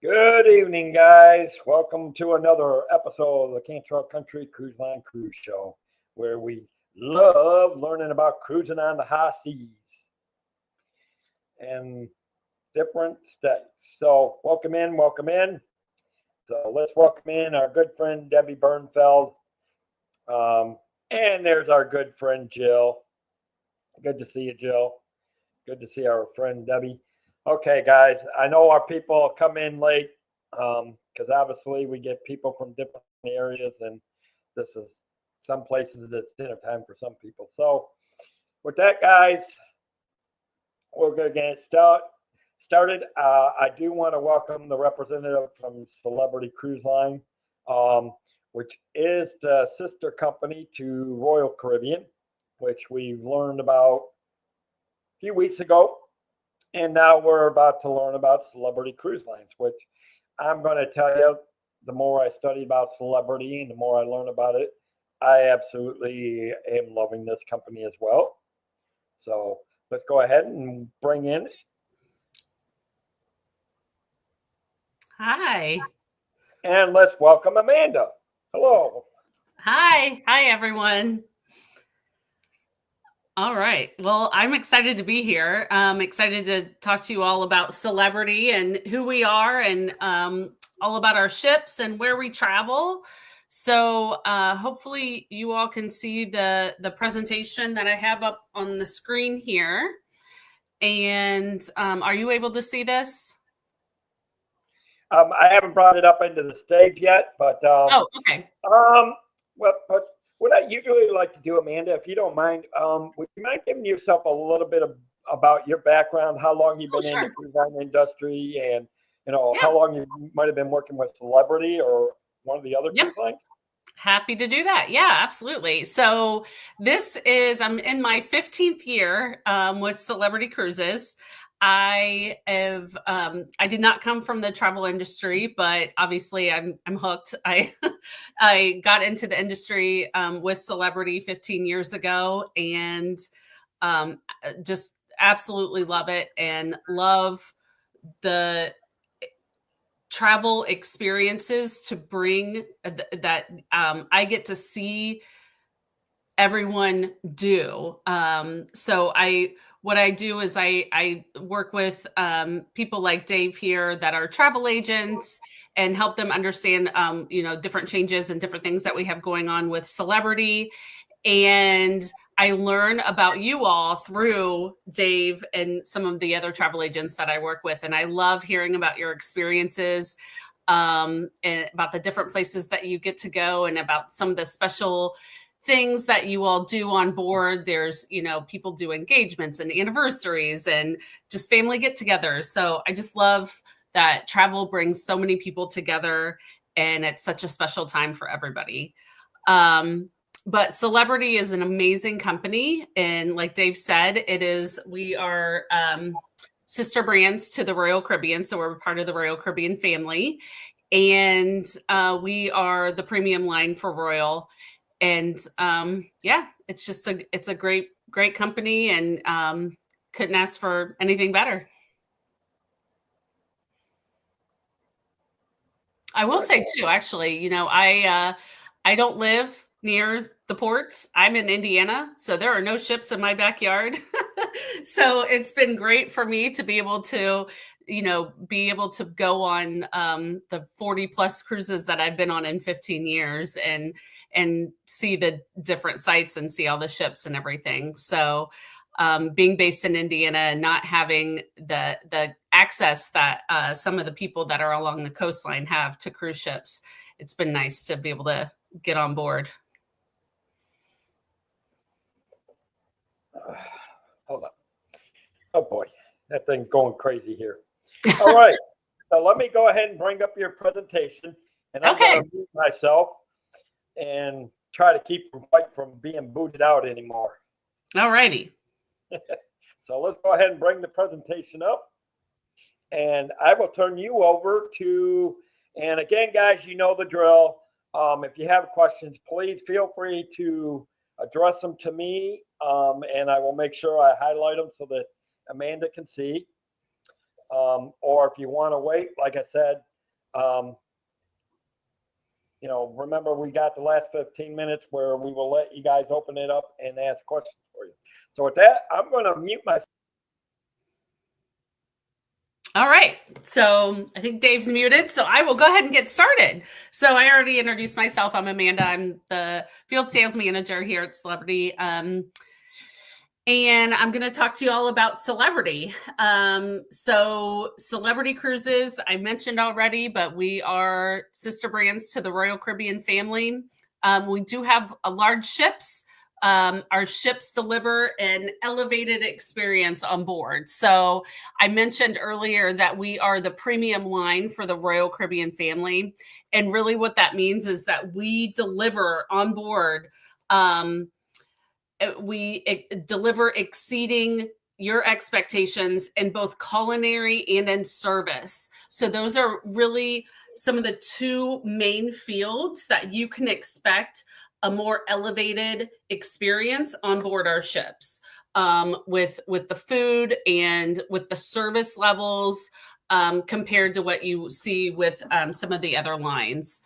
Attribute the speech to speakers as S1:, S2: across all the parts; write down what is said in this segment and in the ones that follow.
S1: Good evening, guys. Welcome to another episode of the Cantrell Country Cruiseline Cruise Show, where we love learning about cruising on the high seas and different states. So, welcome in, welcome in. So, let's welcome in our good friend Debbie Bernfeld. And there's our good friend Jill. Good to see you, Jill. Good to see our friend Debbie. Okay, guys, I know our people come in late because obviously we get people from different areas, and this is some places it's dinner time for some people. So, with that, guys, we're going to get started. I do want to welcome the representative from Celebrity Cruiseline, which is the sister company to Royal Caribbean, which we learned about a few weeks ago. And now we're about to learn about Celebrity Cruise Lines, which I'm going to tell you, the more I study about Celebrity and the more I learn about it, I absolutely am loving this company as well. So let's go ahead and bring in.
S2: Hi.
S1: And let's welcome Amanda. Hello.
S2: Hi, everyone. All right. Well, I'm excited to be here. I'm excited to talk to you all about Celebrity and who we are and all about our ships and where we travel. So hopefully you all can see the presentation that I have up on the screen here. And are you able to see this?
S1: I haven't brought it up into the stage yet, but
S2: oh, okay.
S1: But what I usually like to do, Amanda, if you don't mind, would you mind giving yourself a little bit about your background, how long you've been in the cruise line industry, and how long you might have been working with Celebrity or one of the other cruise lines?
S2: Happy to do that. Yeah, absolutely. So I'm in my 15th year with Celebrity Cruises. I did not come from the travel industry, but obviously I'm hooked. I got into the industry with Celebrity 15 years ago, and just absolutely love it and love the travel experiences to bring that I get to see everyone do. What I do is I work with people like Dave here that are travel agents and help them understand, different changes and different things that we have going on with Celebrity. And I learn about you all through Dave and some of the other travel agents that I work with. And I love hearing about your experiences and about the different places that you get to go and about some of the special things that you all do on board. There's, people do engagements and anniversaries and just family get-togethers. So I just love that travel brings so many people together, and it's such a special time for everybody. But Celebrity is an amazing company. And like Dave said, we are sister brands to the Royal Caribbean. So we're part of the Royal Caribbean family. And we are the premium line for Royal. And it's just it's a great company, and couldn't ask for anything better. I will say too, actually, I don't live near the ports. I'm in Indiana, so there are no ships in my backyard. So it's been great for me to be able to, go on the 40 plus cruises that I've been on in 15 years and see the different sites and see all the ships and everything. So being based in Indiana and not having the access that some of the people that are along the coastline have to cruise ships, it's been nice to be able to get on board.
S1: Hold on. Oh boy, that thing's going crazy here. All right, so let me go ahead and bring up your presentation, and I'm going to mute myself and try to keep from being booted out anymore.
S2: All righty.
S1: So let's go ahead and bring the presentation up, and I will turn you over to. And again, guys, you know the drill. If you have questions, please feel free to address them to me, and I will make sure I highlight them so that Amanda can see. Or if you want to wait, like I said, Um, remember we got the last 15 minutes where we will let you guys open it up and ask questions for you. So with that, I'm going to mute myself.
S2: All right. So I think Dave's muted. So I will go ahead and get started. So I already introduced myself. I'm Amanda. I'm the field sales manager here at Celebrity. And I'm going to talk to you all about Celebrity. So Celebrity Cruises, I mentioned already, but we are sister brands to the Royal Caribbean family. We do have large ships. Our ships deliver an elevated experience on board. So I mentioned earlier that we are the premium line for the Royal Caribbean family. And really what that means is that we deliver on board we deliver exceeding your expectations in both culinary and in service. So those are really some of the two main fields that you can expect a more elevated experience on board our ships, with the food and with the service levels, compared to what you see with some of the other lines.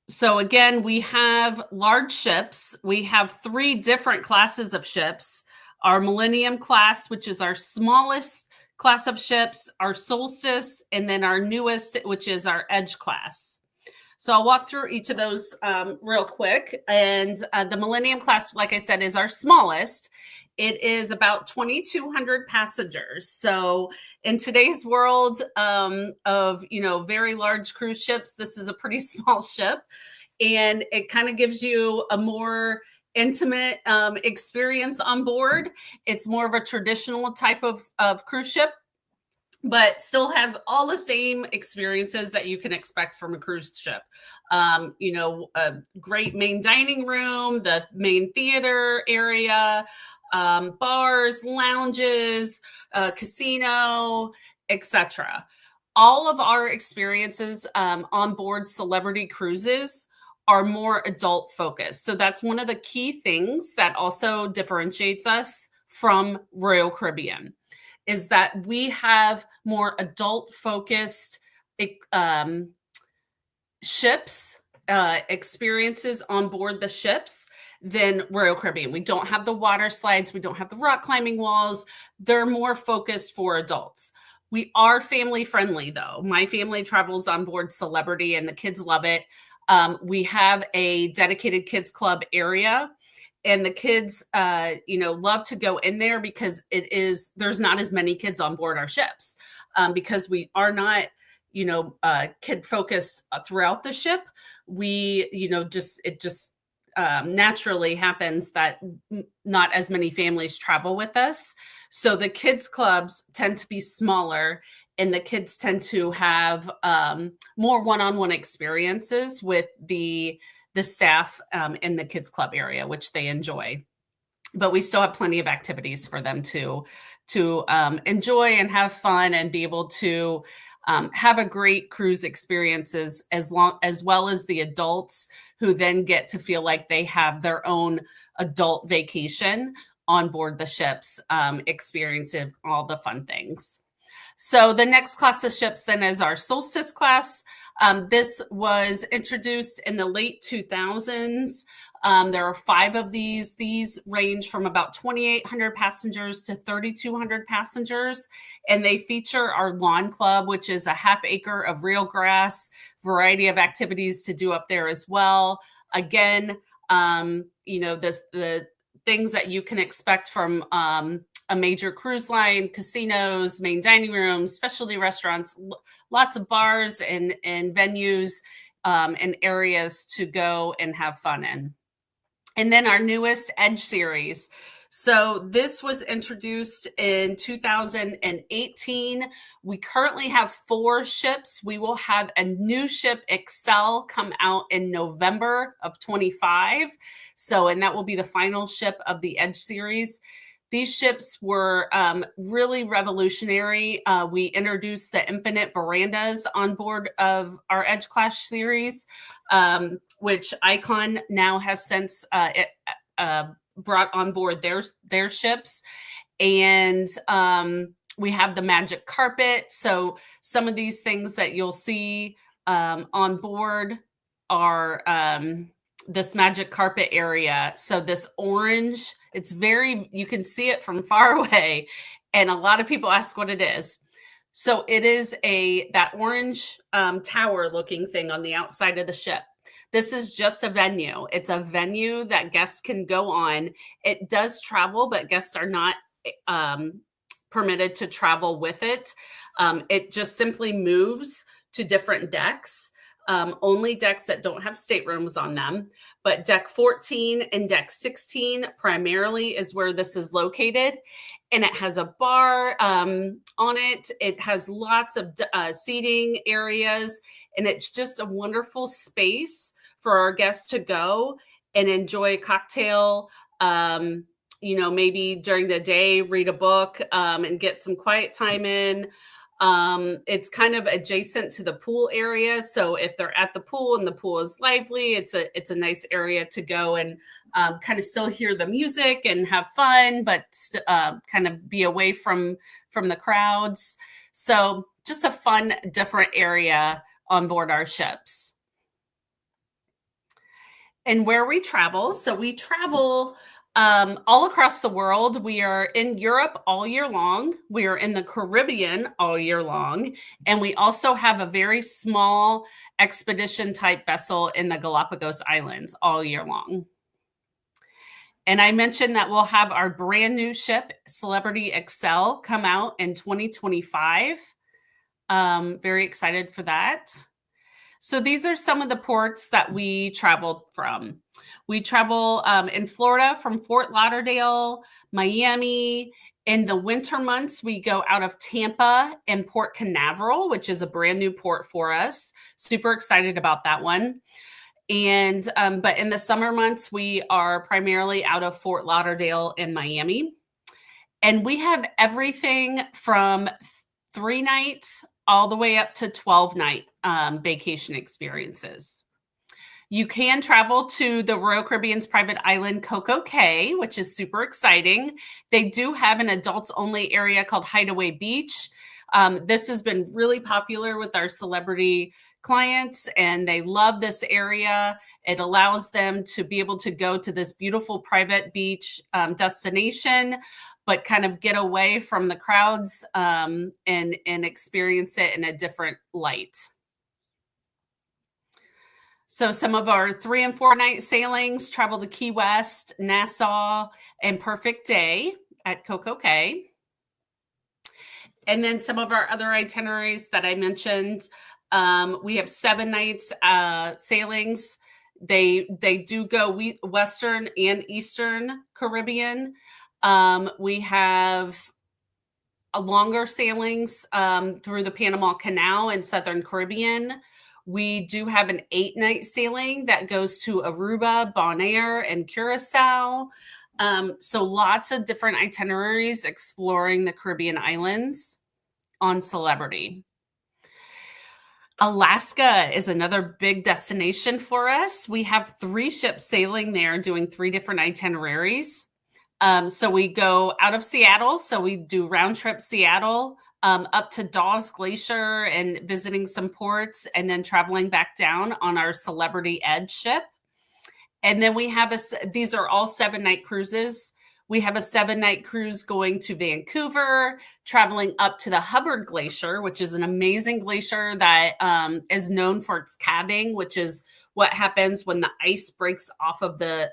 S2: So again, we have large ships. We have 3 different classes of ships. Our Millennium class, which is our smallest class of ships, our Solstice, and then our newest, which is our Edge class. So I'll walk through each of those real quick. And the Millennium class, like I said, is our smallest. It is about 2,200 passengers. So in today's world of, very large cruise ships, this is a pretty small ship. And it kind of gives you a more intimate experience on board. It's more of a traditional type of cruise ship, but still has all the same experiences that you can expect from a cruise ship. A great main dining room, the main theater area, bars, lounges, casino, etc. All of our experiences on board Celebrity Cruises are more adult focused. So that's one of the key things that also differentiates us from Royal Caribbean, is that we have more adult focused ships, experiences on board the ships than Royal Caribbean. We don't have the water slides. We don't have the rock climbing walls. They're more focused for adults. We are family friendly though. My family travels on board Celebrity and the kids love it. We have a dedicated kids club area, and the kids, love to go in there because there's not as many kids on board our ships, because we are not, kid focused throughout the ship. We, it just naturally happens that not as many families travel with us. So the kids clubs tend to be smaller, and the kids tend to have more one-on-one experiences with the staff in the kids club area, which they enjoy. But we still have plenty of activities for them to enjoy and have fun and be able to have a great cruise experiences, as well as the adults who then get to feel like they have their own adult vacation on board the ships, experiencing all the fun things. So the next class of ships then is our Solstice class. This was introduced in the late 2000s. There are 5 of these. These range from about 2,800 passengers to 3,200 passengers. And they feature our lawn club, which is a half acre of real grass, variety of activities to do up there as well. Again, the things that you can expect from a major cruise line, casinos, main dining rooms, specialty restaurants, lots of bars and venues and areas to go and have fun in. And then our newest Edge series. So this was introduced in 2018. We currently have 4 ships. We will have a new ship, Excel, come out in November of 25. And that will be the final ship of the Edge series. These ships were really revolutionary. We introduced the infinite verandas on board of our Edge class series, which Icon now has since brought on board their ships. And We have the magic carpet. So some of these things that you'll see on board are this magic carpet area. So this orange, it's very, you can see it from far away. And a lot of people ask what it is. So it is that orange tower looking thing on the outside of the ship. This is just a venue. It's a venue that guests can go on. It does travel, but guests are not permitted to travel with it. It just simply moves to different decks, only decks that don't have staterooms on them. But deck 14 and deck 16 primarily is where this is located. And it has a bar on it. It has lots of seating areas. And it's just a wonderful space for our guests to go and enjoy a cocktail, maybe during the day, read a book and get some quiet time in. It's kind of adjacent to the pool area. So if they're at the pool and the pool is lively, it's a nice area to go and kind of still hear the music and have fun, but kind of be away from the crowds. So just a fun, different area on board our ships. And where we travel. So we travel all across the world. We are in Europe all year long. We are in the Caribbean all year long. And we also have a very small expedition type vessel in the Galapagos Islands all year long. And I mentioned that we'll have our brand new ship, Celebrity Excel, come out in 2025. Very excited for that. So these are some of the ports that we traveled from. We travel in Florida from Fort Lauderdale, Miami. In the winter months, we go out of Tampa and Port Canaveral, which is a brand new port for us. Super excited about that one. And but in the summer months, we are primarily out of Fort Lauderdale and Miami. And we have everything from 3 nights all the way up to 12-night vacation experiences. You can travel to the Royal Caribbean's private island, Coco Cay, which is super exciting. They do have an adults-only area called Hideaway Beach. This has been really popular with our celebrity clients, and they love this area. It allows them to be able to go to this beautiful private beach destination, but kind of get away from the crowds and experience it in a different light. So some of our 3 and 4 night sailings travel to Key West, Nassau, and Perfect Day at Coco Cay. And then some of our other itineraries that I mentioned, we have 7 nights sailings. They do go Western and Eastern Caribbean. We have longer sailings through the Panama Canal and Southern Caribbean. We do have an 8-night sailing that goes to Aruba, Bonaire, and Curacao. So lots of different itineraries exploring the Caribbean islands on Celebrity. Alaska is another big destination for us. We have 3 ships sailing there doing 3 different itineraries. So we go out of Seattle. So we do round trip Seattle up to Dawes Glacier and visiting some ports, and then traveling back down on our Celebrity Edge ship. And then we have these are all 7-night cruises. We have a 7-night cruise going to Vancouver, traveling up to the Hubbard Glacier, which is an amazing glacier that is known for its calving, which is what happens when the ice breaks off of the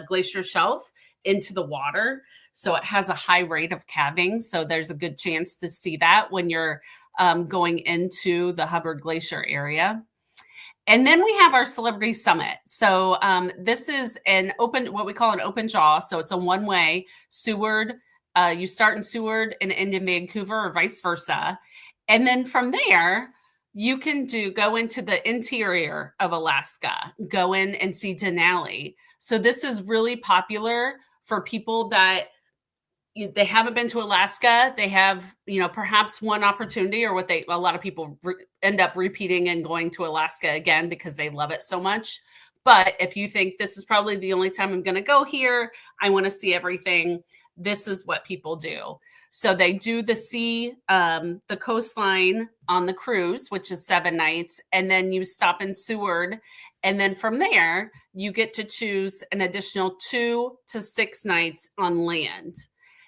S2: glacier shelf into the water. So it has a high rate of calving. So there's a good chance to see that when you're going into the Hubbard Glacier area. And then we have our Celebrity Summit. So this is what we call an open jaw. So it's a one-way Seward. You start in Seward and end in Vancouver, or vice versa. And then from there, you can go into the interior of Alaska, go in and see Denali. So this is really popular for people that they haven't been to Alaska. They have, perhaps one opportunity, or a lot of people end up repeating and going to Alaska again because they love it so much. But if you think this is probably the only time I'm going to go here, I want to see everything, this is what people do. So they do the coastline on the cruise, which is 7 nights, and then you stop in Seward. And then from there, you get to choose an additional 2 to 6 nights on land.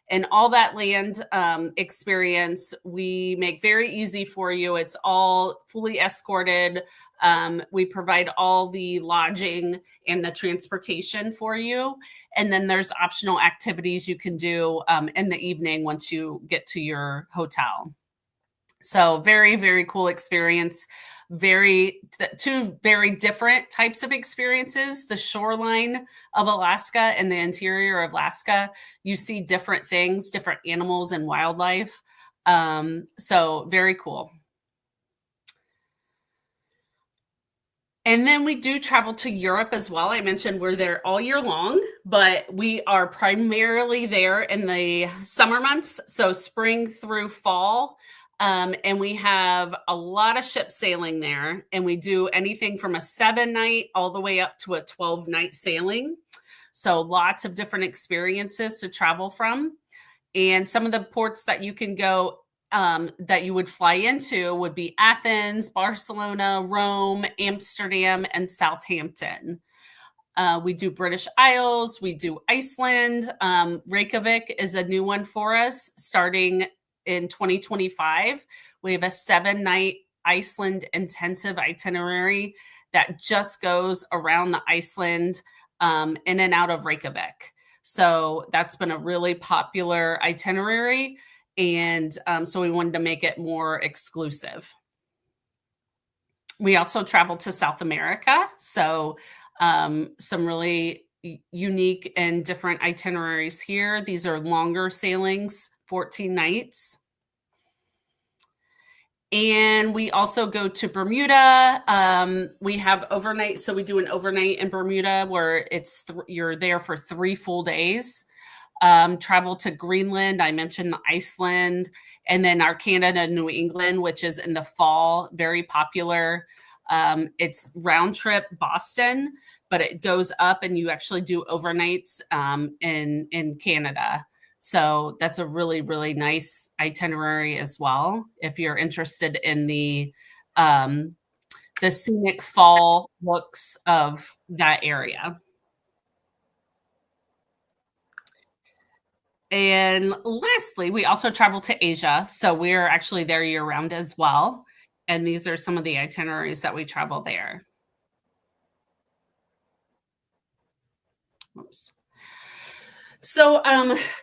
S2: And all that land experience, we make very easy for you. It's all fully escorted. We provide all the lodging and the transportation for you. And then there's optional activities you can do in the evening once you get to your hotel. So very, very cool experience. Two very different types of experiences. The shoreline of Alaska and the interior of Alaska, you see different things, different animals and wildlife. So very cool. And then we do travel to Europe as well. I mentioned we're there all year long, but we are primarily there in the summer months, so spring through fall. And we have a lot of ship sailing there, and we do anything from a 7-night all the way up to a 12-night sailing. So lots of different experiences to travel from. And some of the ports that you can go that you would fly into would be Athens, Barcelona, Rome, Amsterdam, and Southampton. We do British Isles, we do Iceland. Reykjavik is a new one for us starting in 2025. We have a 7-night Iceland intensive itinerary that just goes around the Iceland in and out of Reykjavik. So that's been a really popular itinerary. And so we wanted to make it more exclusive. We also traveled to South America. So some really unique and different itineraries here. These are longer sailings, 14 nights. And we also go to Bermuda. We have overnight. So we do an overnight in Bermuda where you're there for 3 full days. Travel to Greenland. I mentioned Iceland, and then our Canada, New England, which is in the fall, very popular. It's round trip Boston, but it goes up and you actually do overnights in Canada. So that's a really, really nice itinerary as well. If you're interested in the scenic fall looks of that area. And lastly, we also travel to Asia. So we're actually there year round as well. And these are some of the itineraries that we travel there. Oops. So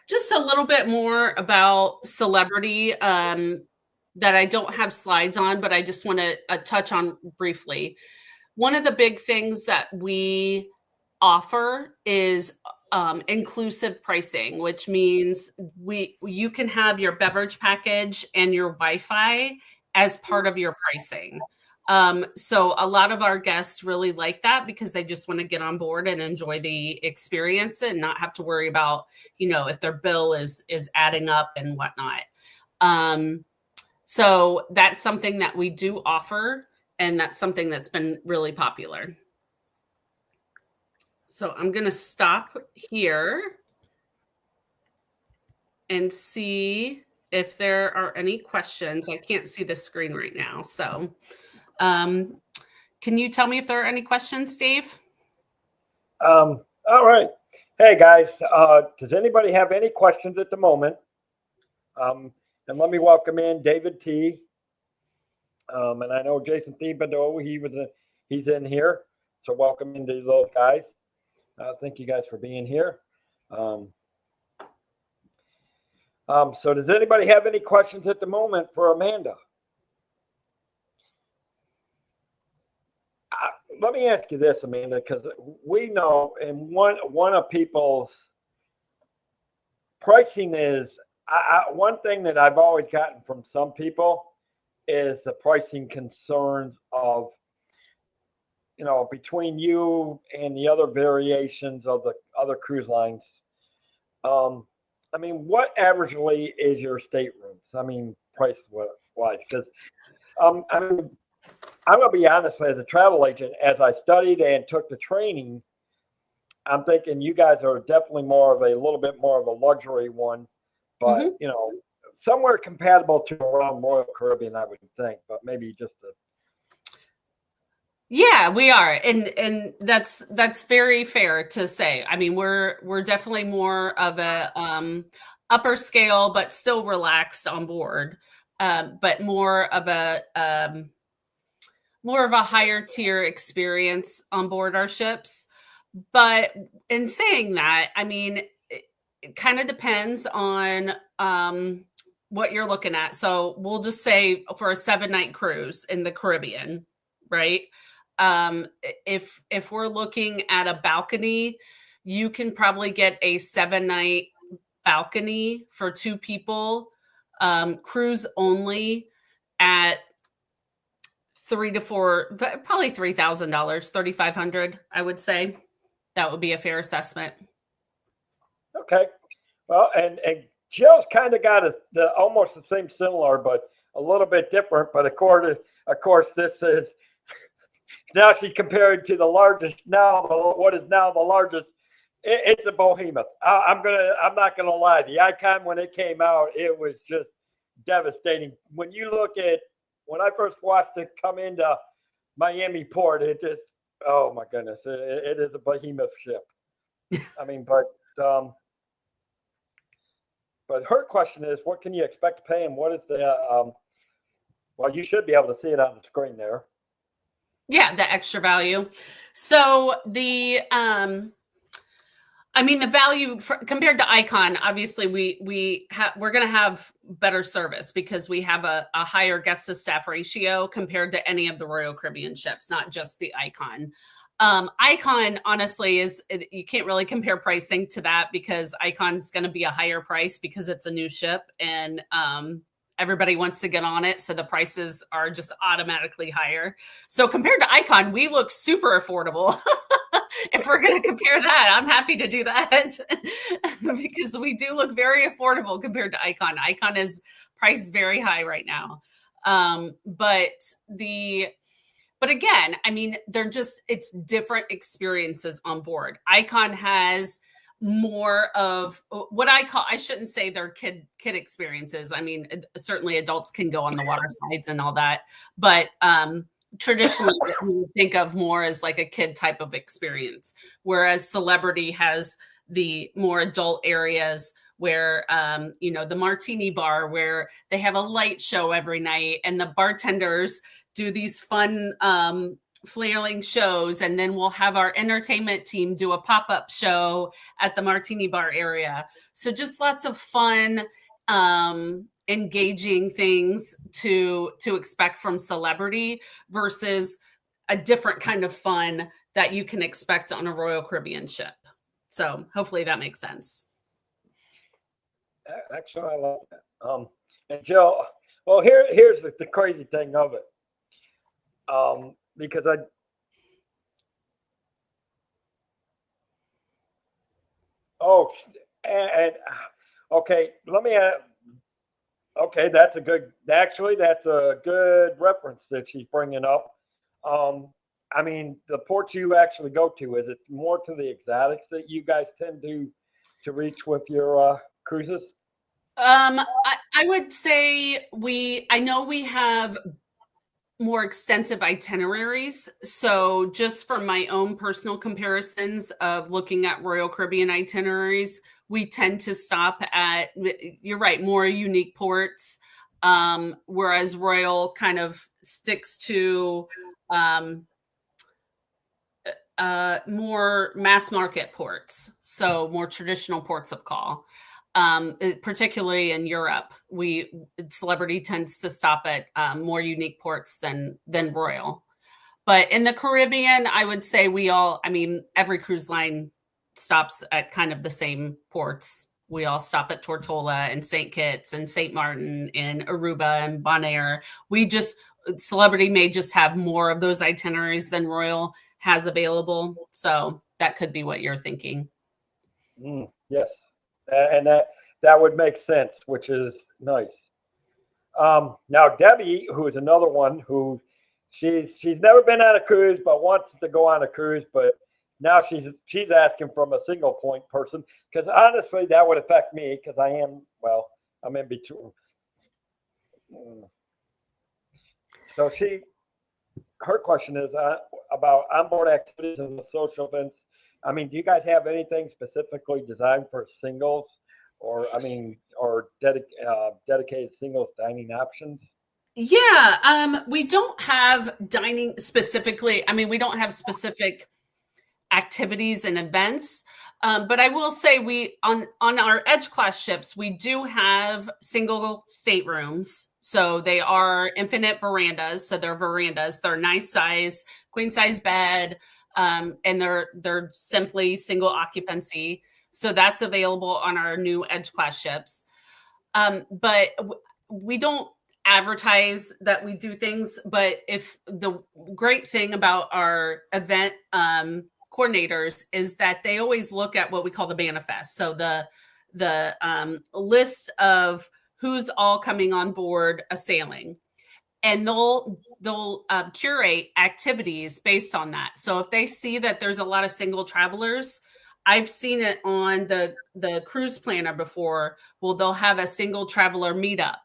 S2: just a little bit more about celebrity that I don't have slides on, but I just want to touch on briefly. One of the big things that we offer is inclusive pricing, which means you can have your beverage package and your Wi-Fi as part of your pricing. So a lot of our guests really like that because they just want to get on board and enjoy the experience and not have to worry about, if their bill is adding up and whatnot. So that's something that we do offer, and that's something that's been really popular. So I'm going to stop here and see if there are any questions. I can't see the screen right now. So can you tell me if there are any questions, Dave?
S1: All right. Hey, guys, does anybody have any questions at the moment? And let me welcome in David T. And I know Jason Thibodeau, he's in here. So welcome into those guys. Thank you guys for being here. So does anybody have any questions at the moment for Amanda? Let me ask you this, Amanda, because we know, and one of people's pricing is, one thing that I've always gotten from some people is the pricing concerns of, between you and the other variations of the other cruise lines. What averagely is your staterooms? Price-wise, because I'm going to be honest, as a travel agent, as I studied and took the training, I'm thinking you guys are definitely a little bit more of a luxury one, but somewhere compatible to around Royal Caribbean, I would think, but maybe just a.
S2: Yeah, we are, and that's very fair to say. I mean, we're definitely more of a upper scale, but still relaxed on board, but more of a higher tier experience on board our ships. But in saying that, I mean, it kind of depends on what you're looking at. So we'll just say for a 7-night cruise in the Caribbean, right? If we're looking at a balcony, you can probably get a 7-night balcony for 2 people, cruise only at $3 to $4, probably $3,000, $3,500. I would say that would be a fair assessment.
S1: Okay, well, and Jill's kind of got the almost the same similar, but a little bit different. But of course, this is now she's compared to the largest now. What is now the largest? It's a behemoth. I'm not gonna lie. The Icon, when it came out, it was just devastating. When you look at when I first watched it come into Miami Port, it just, oh my goodness, it is a behemoth ship. I mean, but her question is, what can you expect to pay, and what is the well, you should be able to see it on the screen there.
S2: Yeah, the extra value. So I mean, the value compared to Icon, obviously we're going to have better service because we have a higher guest to staff ratio compared to any of the Royal Caribbean ships, not just the Icon. Icon, honestly, you can't really compare pricing to that because Icon's going to be a higher price because it's a new ship and everybody wants to get on it. So the prices are just automatically higher. So compared to Icon, we look super affordable. If we're going to compare that, I'm happy to do that because we do look very affordable compared to Icon. Icon is priced very high right now. But again, I mean, it's different experiences on board. Icon has more of what I shouldn't say they're kid experiences. I mean, certainly adults can go on the water slides and all that, but traditionally we think of more as like a kid type of experience, whereas Celebrity has the more adult areas where the martini bar, where they have a light show every night and the bartenders do these fun flailing shows, and then we'll have our entertainment team do a pop-up show at the martini bar area. So just lots of fun engaging things to expect from Celebrity versus a different kind of fun that you can expect on a Royal Caribbean ship. So hopefully that makes sense.
S1: Actually, I love that. And Jill, well, here's the crazy thing of it. Because okay, let me okay, that's a good reference that she's bringing up. I mean, the ports you actually go to, is it more to the exotics that you guys tend to reach with your cruises?
S2: I would say I know we have more extensive itineraries. So just from my own personal comparisons of looking at Royal Caribbean itineraries, we tend to stop at, you're right, more unique ports, whereas Royal kind of sticks to more mass market ports, so more traditional ports of call. Particularly in Europe, Celebrity tends to stop at more unique ports than Royal. But in the Caribbean, I would say every cruise line stops at kind of the same ports. We all stop at Tortola and St. Kitts and St. Martin and Aruba and Bonaire. Celebrity may just have more of those itineraries than Royal has available. So that could be what you're thinking.
S1: Yes. And that would make sense, which is nice. Now Debbie, who is another one who she's never been on a cruise but wants to go on a cruise, but now she's asking from a single point person, because honestly that would affect me, because I'm in between. Mm. So her question is about onboard activities and the social events. I mean, do you guys have anything specifically designed for singles, or I mean, or dedicated singles dining options?
S2: Yeah, we don't have dining specifically. I mean, we don't have specific activities and events. But I will say we on our Edge class ships, we do have single staterooms. So they are infinite verandas. So they're verandas. They're nice size, queen size bed, and they're simply single occupancy. So that's available on our new Edge class ships. But we don't advertise that we do things. But if the great thing about our event coordinators is that they always look at what we call the manifest. So the list of who's all coming on board a sailing, and they'll curate activities based on that. So if they see that there's a lot of single travelers, I've seen it on the cruise planner before. Well, they'll have a single traveler meetup,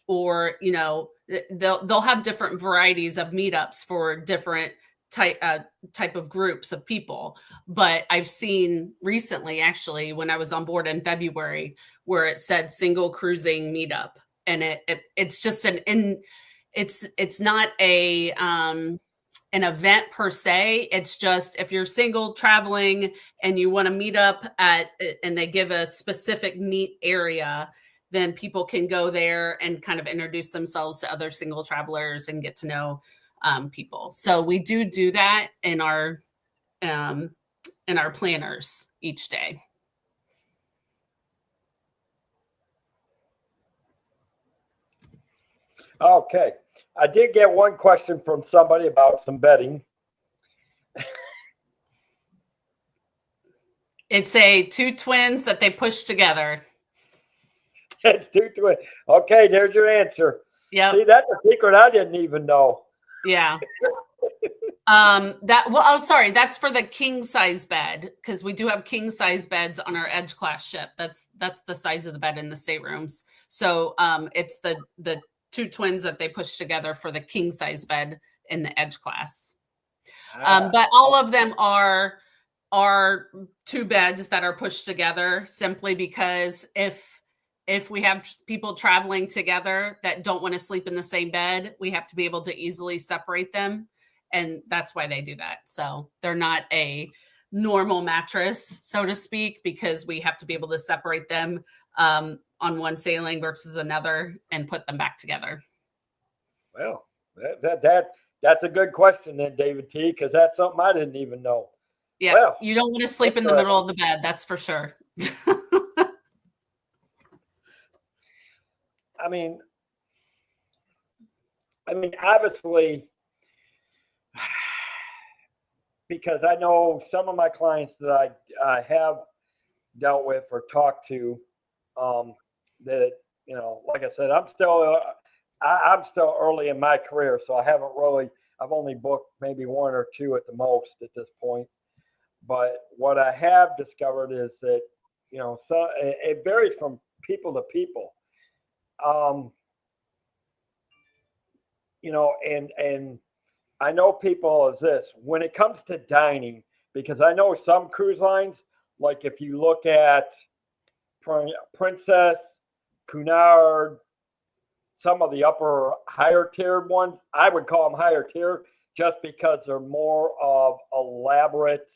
S2: or they'll have different varieties of meetups for different type of groups of people. But I've seen recently, actually, when I was on board in February, where it said single cruising meetup, and it's just it's not an event per se. It's just if you're single traveling and you want to meet up and they give a specific meet area, then people can go there and kind of introduce themselves to other single travelers and get to know people. So we do that in our planners each day.
S1: Okay. I did get one question from somebody about some bedding.
S2: It's a two twins that they push together.
S1: It's two twins. Okay, there's your answer.
S2: Yeah.
S1: See, that's a secret I didn't even know.
S2: Yeah. Sorry, that's for the king size bed, because we do have king size beds on our Edge class ship. That's the size of the bed in the staterooms. So it's the two twins that they push together for the king size bed in the Edge class. But all of them are two beds that are pushed together, simply because if we have people traveling together that don't want to sleep in the same bed, we have to be able to easily separate them. And that's why they do that. So they're not a normal mattress, so to speak, because we have to be able to separate them on one sailing versus another and put them back together.
S1: Well, that's a good question then, David T, because that's something I didn't even know.
S2: Yeah, well, you don't want to sleep in the middle of the bed, that's for sure.
S1: I mean, obviously, because I know some of my clients that I have dealt with or talked to, that, like I said, I'm still early in my career, so I've only booked maybe one or two at the most at this point. But what I have discovered is that, so it varies from people to people. And I know people as this, when it comes to dining, because I know some cruise lines, like if you look at Princess, Cunard, some of the higher tiered ones, I would call them higher tier just because they're more of elaborate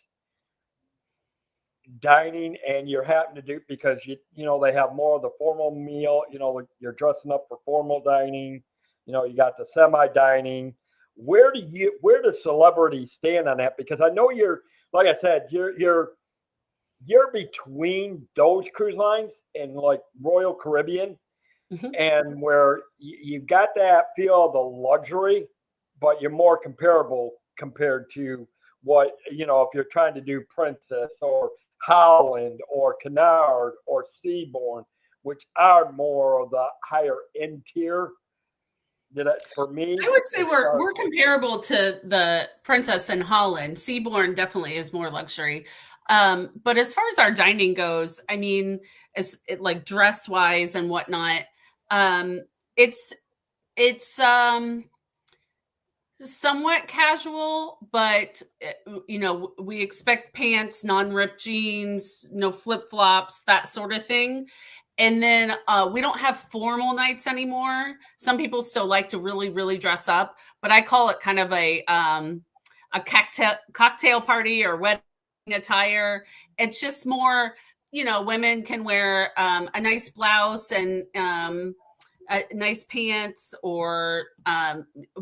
S1: dining, and you're having to do, because they have more of the formal meal, you're dressing up for formal dining, you got the semi dining. Where do celebrities stand on that? Because I know you're, like I said, you're between those cruise lines and like Royal Caribbean, mm-hmm. and where you've got that feel of the luxury, but you're more comparable compared to what, if you're trying to do Princess or Holland or Cunard or Seabourn, which are more of the higher end tier. For me,
S2: I would say we're comparable to the Princess and Holland. Seabourn definitely is more luxury. But as far as our dining goes, I mean, like dress wise and whatnot, Um, it's it's somewhat casual, but we expect pants, non-ripped jeans, no flip-flops, that sort of thing. And then we don't have formal nights anymore. Some people still like to really, really dress up, but I call it kind of a cocktail party or wedding attire. It's just more, women can wear a nice blouse and nice pants, or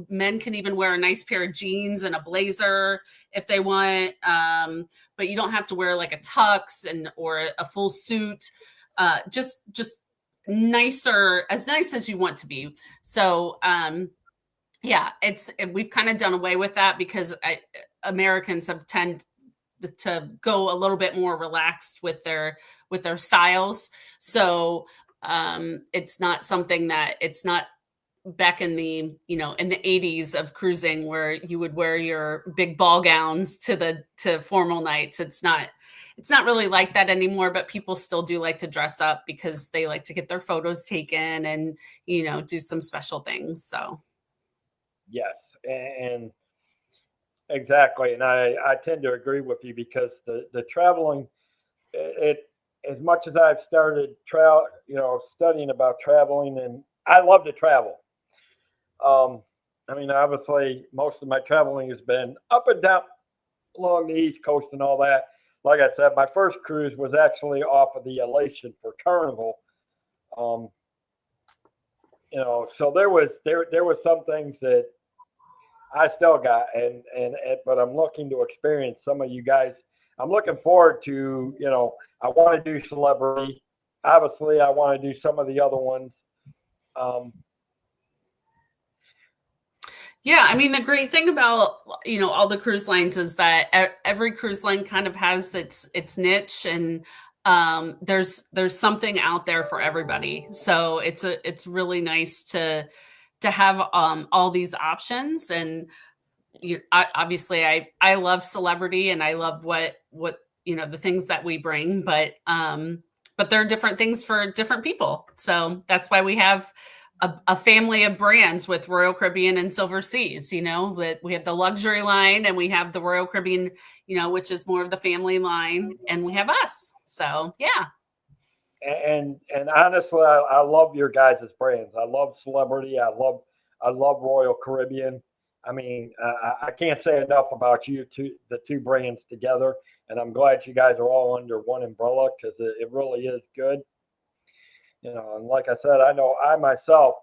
S2: men can even wear a nice pair of jeans and a blazer if they want. But you don't have to wear like a tux or a full suit. Just nicer, as nice as you want to be. So yeah, we've kind of done away with that because Americans have tend to go a little bit more relaxed with their styles. So it's not something that it's not back in the in the 80s of cruising where you would wear your big ball gowns to formal nights. It's not really like that anymore, but people still do like to dress up because they like to get their photos taken and do some special things. So
S1: Yes, and exactly, and I tend to agree with you because the traveling, it as much as I've started studying about traveling, and I love to travel. Um, I mean, obviously, most of my traveling has been up and down along the East Coast and all that. Like I said, my first cruise was actually off of the Elation for Carnival. Um, so there was some things that I still got, and but I'm looking to experience some of you guys. I'm looking forward to, I want to do celebrity. Obviously, I want to do some of the other ones. Um,
S2: yeah, I mean, the great thing about all the cruise lines is that every cruise line kind of has its niche, and there's something out there for everybody. So it's really nice to have all these options. And obviously, I love celebrity, and I love what the things that we bring, but there are different things for different people. So that's why we have a family of brands with Royal Caribbean and Silver Seas. That we have the luxury line, and we have the Royal Caribbean, which is more of the family line, and we have us. So yeah.
S1: and honestly, I love your guys' brands. I love Celebrity. I love Royal Caribbean. I mean, I can't say enough about the two brands together, and I'm glad you guys are all under one umbrella because it really is good. And like I said, I know I myself,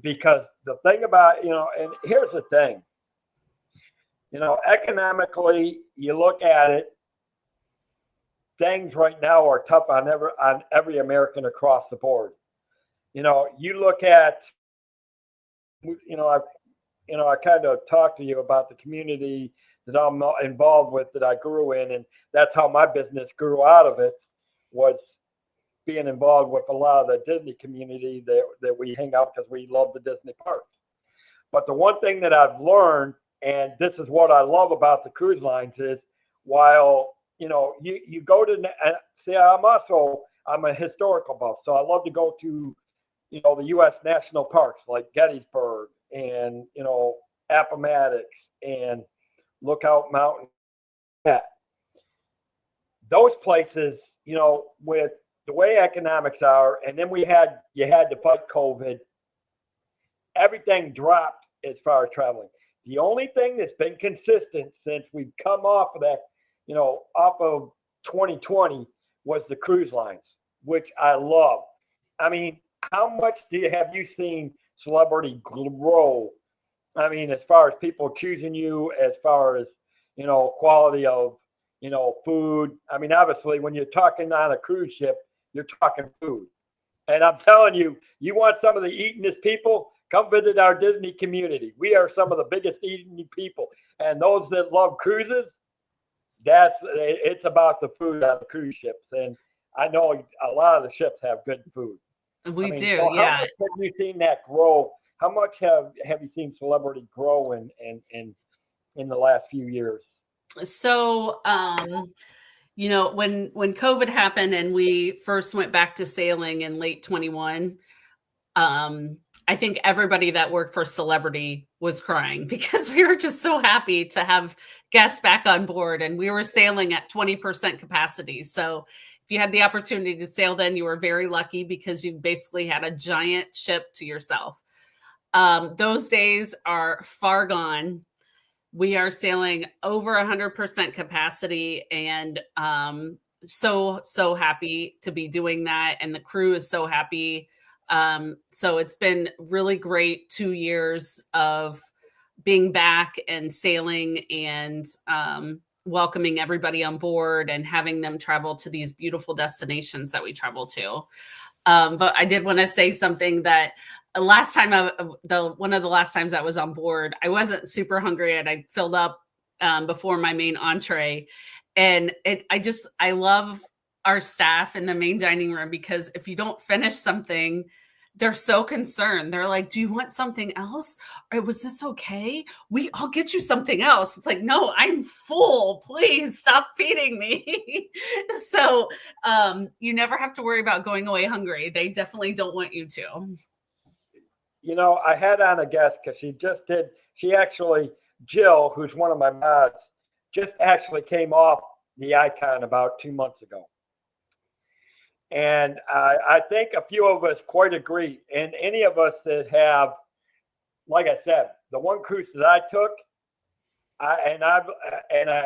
S1: because the thing about, and here's the thing, economically, you look at it, things right now are tough on every American across the board. You look at, I I kind of talked to you about the community that I'm involved with, that I grew in, and that's how my business grew out of it, was being involved with a lot of the Disney community that we hang out because we love the Disney parks. But the one thing that I've learned, and this is what I love about the cruise lines, is while you go to see, I'm a historical buff, so I love to go to the U.S. national parks like Gettysburg and Appomattox and Lookout Mountain. Those places, with the way economics are, and then you had to fight COVID. Everything dropped as far as traveling. The only thing that's been consistent since we've come off of that, off of 2020, was the cruise lines, which I love. I mean, how much have you seen celebrity grow? I mean, as far as people choosing you, as far as quality of food. I mean, obviously, when you're talking on a cruise ship, you're talking food. And I'm telling you, you want some of the eatingest people? Come visit our Disney community. We are some of the biggest eating people. And those that love cruises, it's about the food on the cruise ships. And I know a lot of the ships have good food.
S2: We do,
S1: so
S2: yeah.
S1: how much have you seen that grow? How much have you seen celebrity grow in the last few years?
S2: So when COVID happened and we first went back to sailing in late 21, I think everybody that worked for Celebrity was crying because we were just so happy to have guests back on board, and we were sailing at 20% capacity. So if you had the opportunity to sail then, you were very lucky because you basically had a giant ship to yourself. Those days are far gone. We are sailing over 100% capacity, and so happy to be doing that, and the crew is so happy. So it's been really great 2 years of being back and sailing and welcoming everybody on board and having them travel to these beautiful destinations that we travel to. But I did want to say something that last time one of the last times I was on board, I wasn't super hungry and I filled up before my main entree. And I love our staff in the main dining room because if you don't finish something, they're so concerned. They're like, do you want something else? Or was this okay? I'll get you something else. It's like, no, I'm full. Please stop feeding me. So you never have to worry about going away hungry. They definitely don't want you to.
S1: You know, I had on a guest because she actually, Jill, who's one of my mods, just actually came off the Icon about 2 months ago. And I think a few of us quite agree. And any of us that have, like I said, the one cruise that I took, I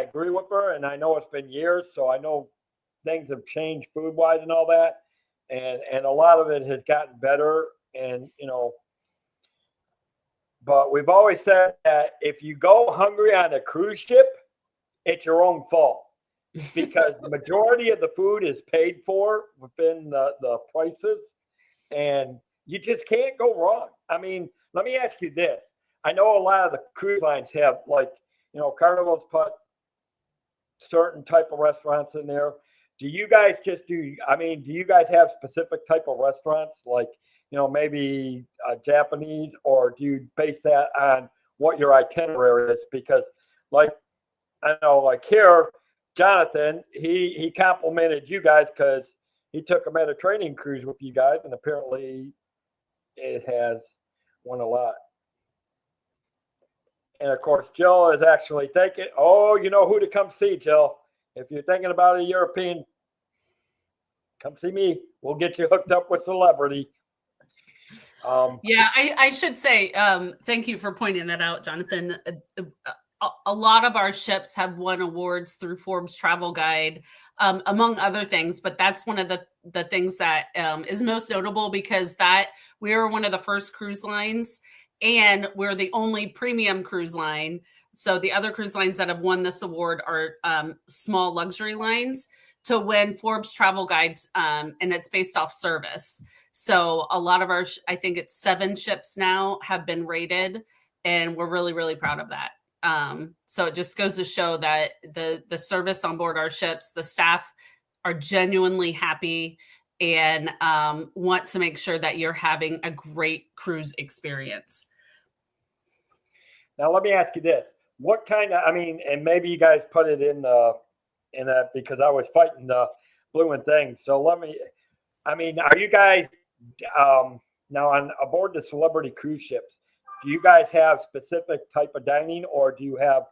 S1: agree with her. And I know it's been years, so I know things have changed food wise and all that. And a lot of it has gotten better. And but we've always said that if you go hungry on a cruise ship, it's your own fault. Because the majority of the food is paid for within the prices, and you just can't go wrong. I mean, let me ask you this. I know a lot of the cruise lines have, like, Carnival's put certain type of restaurants in there. Do you guys do you guys have specific type of restaurants, like, maybe Japanese, or do you base that on what your itinerary is? Because, like, I know, like here, Jonathan, he complimented you guys because he took a Mediterranean cruise with you guys, and apparently it has won a lot. And of course, Jill is actually thinking, oh, you know who to come see, Jill. If you're thinking about a European, come see me. We'll get you hooked up with Celebrity.
S2: Yeah, I should say, thank you for pointing that out, Jonathan. A lot of our ships have won awards through Forbes Travel Guide, among other things. But that's one of the things that is most notable because that we are one of the first cruise lines, and we're the only premium cruise line. So the other cruise lines that have won this award are small luxury lines to win Forbes Travel Guides, and it's based off service. So a lot of I think it's 7 ships now have been rated, and we're really, really proud of that. So it just goes to show that the service on board our ships, the staff are genuinely happy and want to make sure that you're having a great cruise experience.
S1: Now, let me ask you this. What kind of, and maybe you guys put it in that because I was fighting the blue and things. So are you guys now on aboard the Celebrity cruise ships? Do you guys have specific type of dining, or do you have,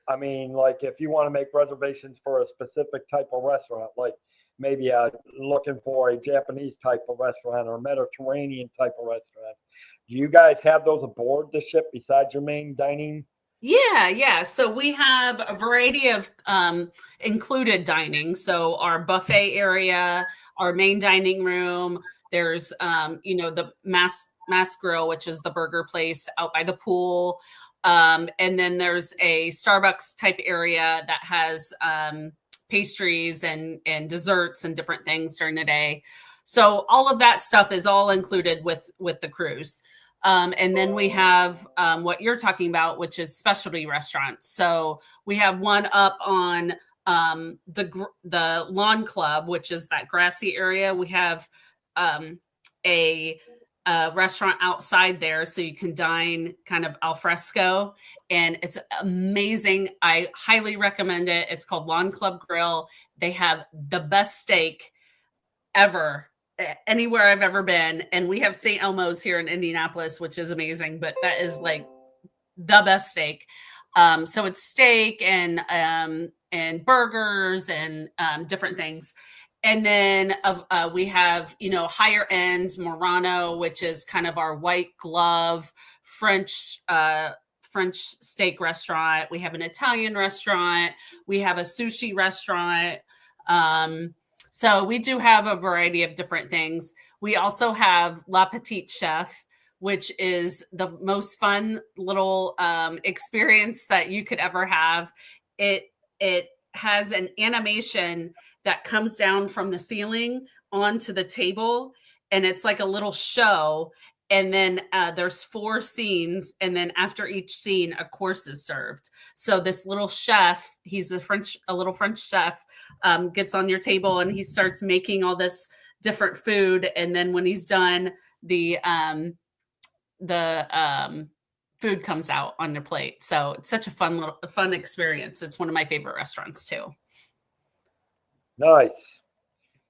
S1: like if you want to make reservations for a specific type of restaurant, like maybe looking for a Japanese type of restaurant or a Mediterranean type of restaurant, do you guys have those aboard the ship besides your main dining?
S2: Yeah. So we have a variety of included dining. So our buffet area, our main dining room, there's the mass grill, which is the burger place out by the pool. And then there's a Starbucks type area that has pastries and desserts and different things during the day. So all of that stuff is all included with the cruise. And then we have what you're talking about, which is specialty restaurants. So we have one up on the Lawn Club, which is that grassy area. We have a restaurant outside there, so you can dine kind of al fresco, and it's amazing. I highly recommend it. It's called Lawn Club Grill. They have the best steak ever. anywhere I've ever been. And we have St. Elmo's here in Indianapolis, which is amazing, but that is like the best steak. So it's steak and burgers and different things. And then we have, higher end Murano, which is kind of our white glove French steak restaurant. We have an Italian restaurant. We have a sushi restaurant. So we do have a variety of different things. We also have La Petite Chef, which is the most fun little experience that you could ever have. It has an animation that comes down from the ceiling onto the table, and it's like a little show. And then there's 4 scenes, and then after each scene, a course is served. So this little chef, he's a little French chef, gets on your table and he starts making all this different food. And then when he's done, the food comes out on your plate. So it's such a fun experience. It's one of my favorite restaurants too.
S1: Nice.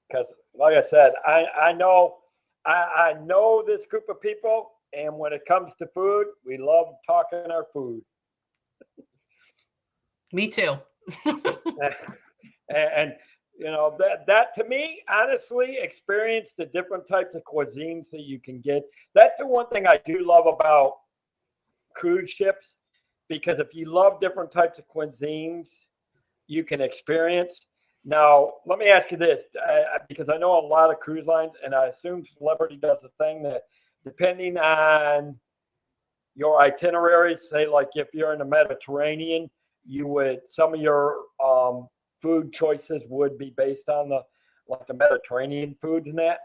S1: Because like I said, I know this group of people, and when it comes to food, we love talking our food.
S2: Me too.
S1: and that to me, honestly, experience the different types of cuisines that you can get. That's the one thing I do love about cruise ships, because if you love different types of cuisines, you can experience. Now, let me ask you this, because I know a lot of cruise lines, and I assume Celebrity does the thing that depending on your itinerary, say like if you're in the Mediterranean, some of your food choices would be based on the Mediterranean foods and that.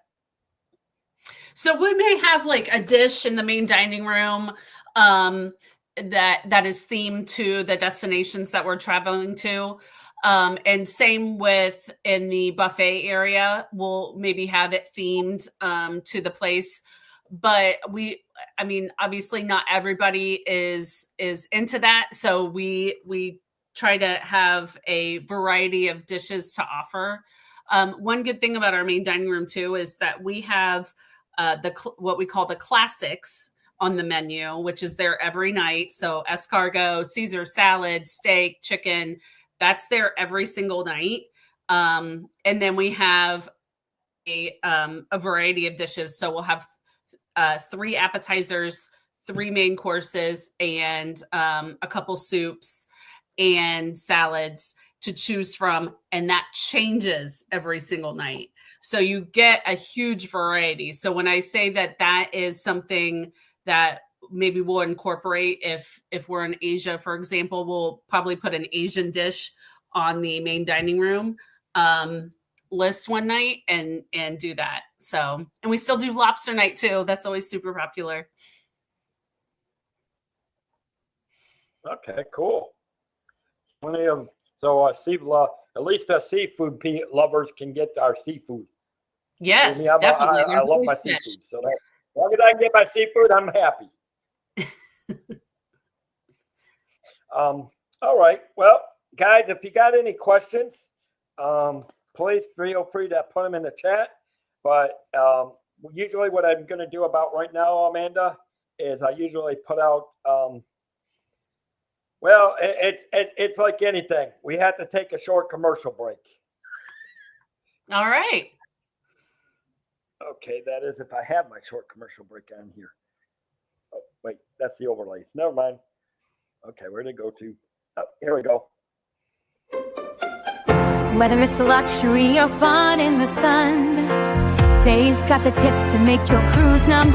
S2: So we may have like a dish in the main dining room that is themed to the destinations that we're traveling to. And same with in the buffet area, we'll maybe have it themed to the place. But obviously not everybody is into that. So we try to have a variety of dishes to offer. One good thing about our main dining room too is that we have what we call the classics on the menu, which is there every night. So escargot, Caesar salad, steak, chicken. That's there every single night. And then we have a variety of dishes. So we'll have 3 appetizers, 3 main courses, and a couple soups and salads to choose from. And that changes every single night. So you get a huge variety. So when I say that is something that maybe we'll incorporate if we're in Asia, for example, we'll probably put an Asian dish on the main dining room list one night and do that. So, and we still do lobster night too. That's always super popular.
S1: Okay, cool. Plenty of, so at least us seafood lovers can get our seafood.
S2: Yes, definitely.
S1: I love my seafood. So as long as I can get my seafood, I'm happy. All right. Well, guys, if you got any questions, please feel free to put them in the chat. But usually what I'm going to do about right now, Amanda, is I usually put out, it's like anything. We have to take a short commercial break.
S2: All right.
S1: Okay, that is if I have my short commercial break on here. Oh, wait, that's the overlays. Never mind. Okay, where did it go to? Oh, here we go.
S3: Whether it's luxury or fun in the sun, Dave's got the tips to make your cruise #1.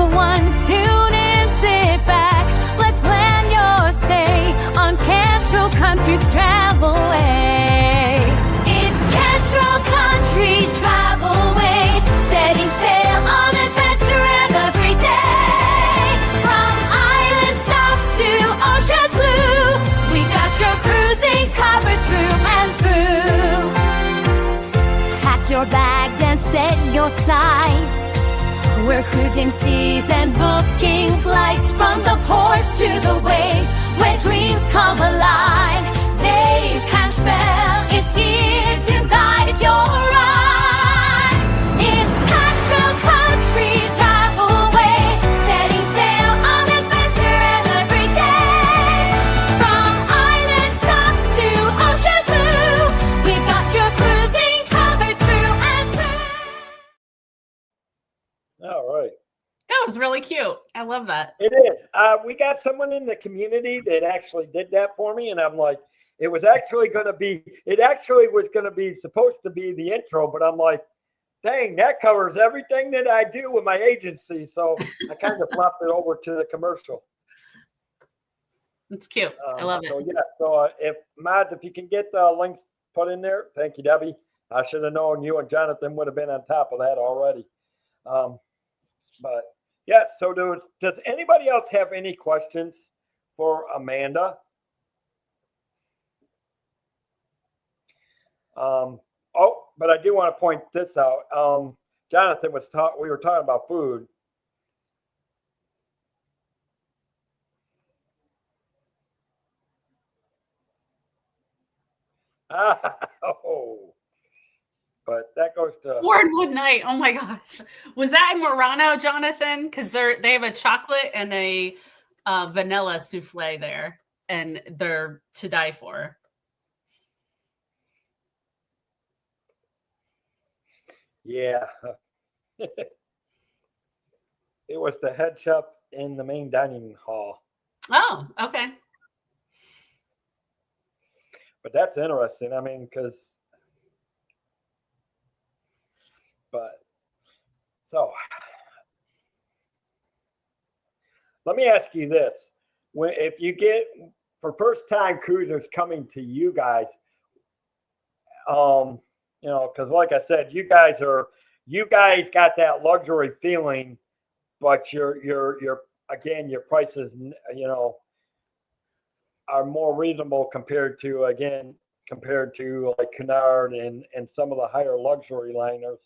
S3: Tune in, sit back, let's plan your stay on Cantrell Country's Travel Way. It's Cantrell Country's Travel Way, setting sail on adventure every day. From island south to ocean blue, we got your cruising covered through and through. Pack your bags and set your sights. We're cruising seas and booking flights from the ports to the waves where dreams come alive. Dave Cantrell is here to guide your ride. It's Cantrell
S2: really cute. I love that.
S1: It is. We got someone in the community that actually did that for me, and I'm like, it was actually going to be. It actually was going to be supposed to be the intro, but I'm like, dang, that covers everything that I do with my agency. So I kind of flopped it over to the commercial.
S2: It's cute. I love it.
S1: So yeah. So if you can get the links put in there, thank you, Debbie. I should have known you and Jonathan would have been on top of that already. But yeah. So does anybody else have any questions for Amanda? But I do want to point this out. Jonathan we were talking about food. Oh, but that goes to
S2: Warrenwood Night. Oh my gosh. Was that in Murano, Jonathan? Because they have a chocolate and a vanilla souffle there, and they're to die for.
S1: Yeah. It was the head chef in the main dining hall.
S2: Oh, okay.
S1: But that's interesting. I mean, so let me ask you this. If you get for first time cruisers coming to you guys, because like I said, you guys got that luxury feeling, but your prices, are more reasonable compared to like Cunard and some of the higher luxury liners.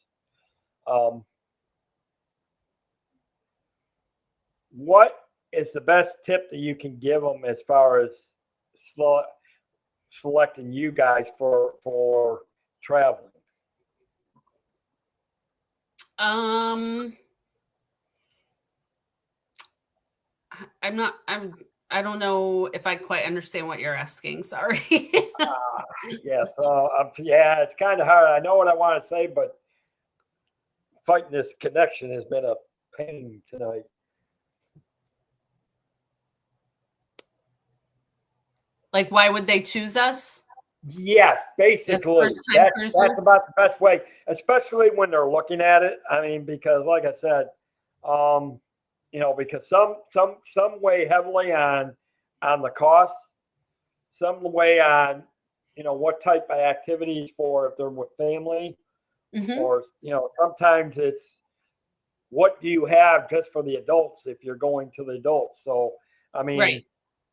S1: What is the best tip that you can give them as far as selecting you guys for traveling?
S2: I don't know if I quite understand what you're asking. Sorry.
S1: Yeah, so it's kind of hard. I know what I want to say, but fighting this connection has been a pain tonight.
S2: Like, why would they choose us?
S1: Yes, basically. That's about the best way, especially when they're looking at it. I mean, because like I said, because some weigh heavily on the cost, some weigh on, what type of activities for if they're with family, or, sometimes it's what do you have just for the adults if you're going to the adults. So, I mean,
S2: right.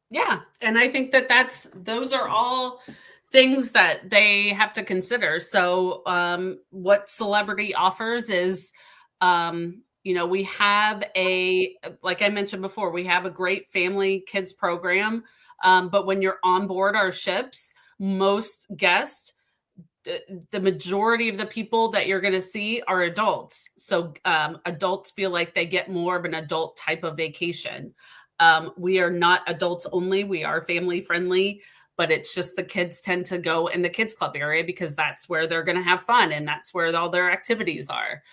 S2: Yeah. And I think those are all things that they have to consider. So what Celebrity offers is, we have like I mentioned before, we have a great family kids program. But when you're on board our ships, most guests, the majority of the people that you're going to see are adults. So adults feel like they get more of an adult type of vacation. We are not adults only. We are family friendly, but it's just the kids tend to go in the kids club area because that's where they're going to have fun and that's where all their activities are.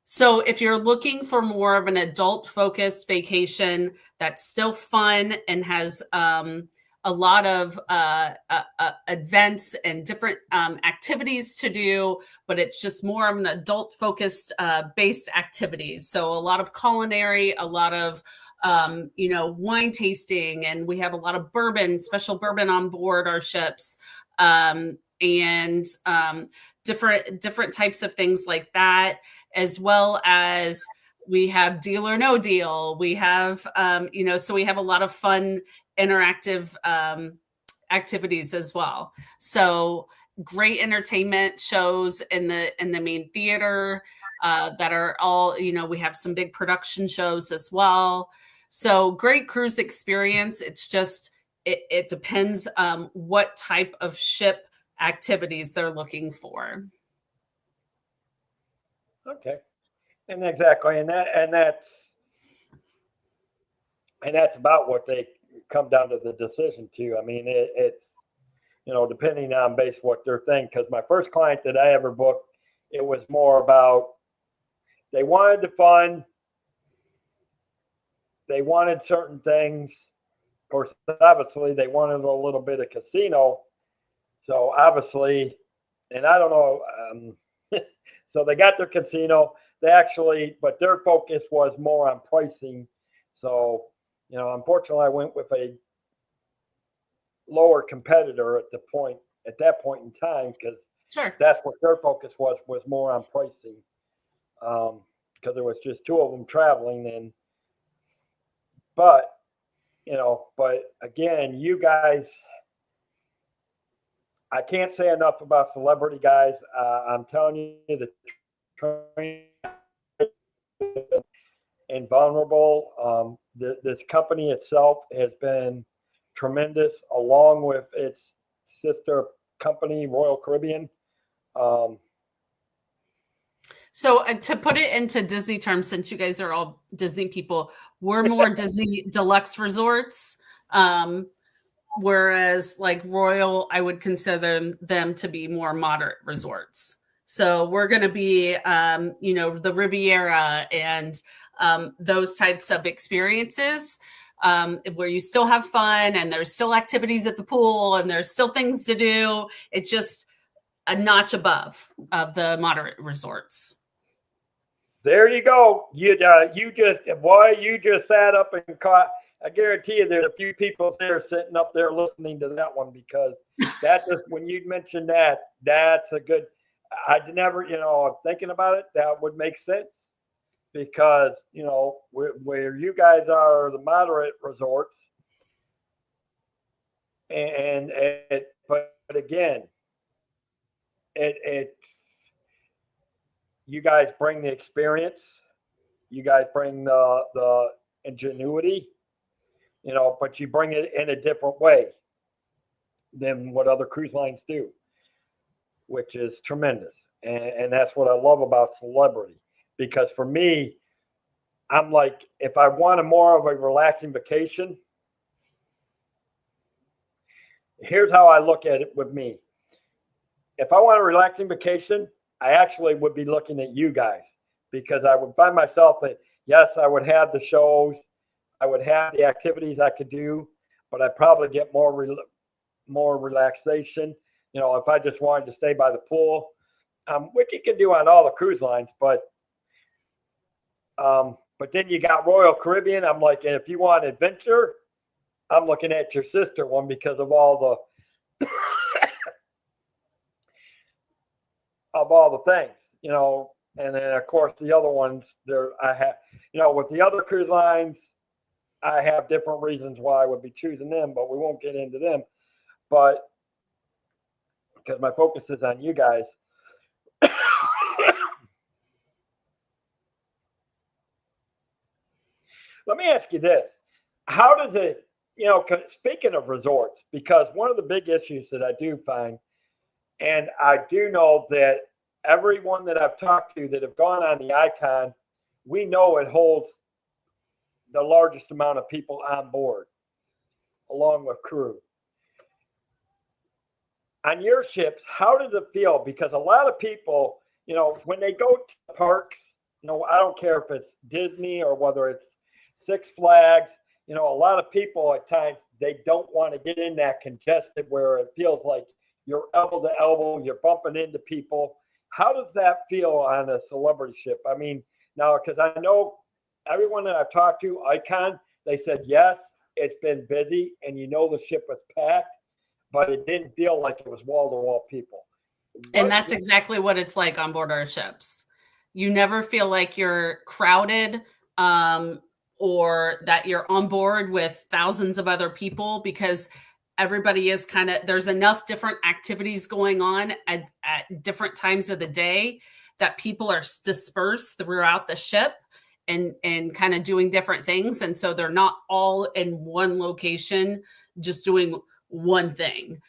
S2: So if you're looking for more of an adult focused vacation that's still fun and has a lot of events and different activities to do, but it's just more of an adult focused based activities. So a lot of culinary, a lot of wine tasting, and we have a lot of special bourbon on board our ships, and different types of things like that, as well as we have Deal or No Deal. We have, so we have a lot of fun interactive activities as well. So great entertainment shows in the main theater that are all, we have some big production shows as well. So great cruise experience. It's just, it depends what type of ship activities they're looking for.
S1: Okay. And exactly. And that's about what they come down to the decision to. I mean, it's, depending on base what they're thinking. Because my first client that I ever booked, it was more about they wanted the fun, they wanted certain things. Of course, obviously, they wanted a little bit of casino. So obviously, and I don't know. So they got their casino. They actually, but their focus was more on pricing. So, unfortunately, I went with a lower competitor at that point in time, because
S2: Sure.
S1: that's what their focus was more on pricing. Because there was just two of them traveling, but again, you guys, I can't say enough about Celebrity, guys. I'm telling you, the training invulnerable. This company itself has been tremendous, along with its sister company, Royal Caribbean.
S2: So to put it into Disney terms, since you guys are all Disney people, we're more Disney deluxe resorts. Whereas like Royal, I would consider them to be more moderate resorts. So we're going to be, the Riviera and those types of experiences where you still have fun and there's still activities at the pool and there's still things to do. It's just a notch above of the moderate resorts.
S1: There you go. You just sat up and caught. I guarantee you there's a few people there sitting up there listening to that one, because that just, when you mentioned that, that's a good, I'd never, thinking about it, that would make sense, because, where you guys are the moderate resorts, but again, it's, you guys bring the experience, you guys bring the ingenuity, but you bring it in a different way than what other cruise lines do, which is tremendous. And that's what I love about Celebrity, because for me, I'm like, if I want a more of a relaxing vacation, here's how I look at it with me. If I want a relaxing vacation, I actually would be looking at you guys, because I would find myself that, yes, I would have the shows, I would have the activities I could do, but I'd probably get more relaxation. If I just wanted to stay by the pool, which you can do on all the cruise lines, but then you got Royal Caribbean. I'm like, and if you want adventure, I'm looking at your sister one, because of all the things, and then of course the other ones there, I have, with the other cruise lines, I have different reasons why I would be choosing them, but we won't get into them. But because my focus is on you guys. Let me ask you this. How does it, speaking of resorts, because one of the big issues that I do find, and I do know that everyone that I've talked to that have gone on the Icon, we know it holds the largest amount of people on board, along with crew. On your ships, how does it feel? Because a lot of people, when they go to the parks, I don't care if it's Disney or whether it's Six Flags, a lot of people at times, they don't want to get in that congested where it feels like you're elbow to elbow, you're bumping into people. How does that feel on a Celebrity ship? I mean, now, because I know everyone that I've talked to, Icon, they said, yes, it's been busy, and the ship was packed, but it didn't feel like it was wall-to-wall people.
S2: And that's exactly what it's like on board our ships. You never feel like you're crowded, or that you're on board with thousands of other people, because everybody is there's enough different activities going on at different times of the day that people are dispersed throughout the ship and kind of doing different things. And so they're not all in one location, just doing one thing.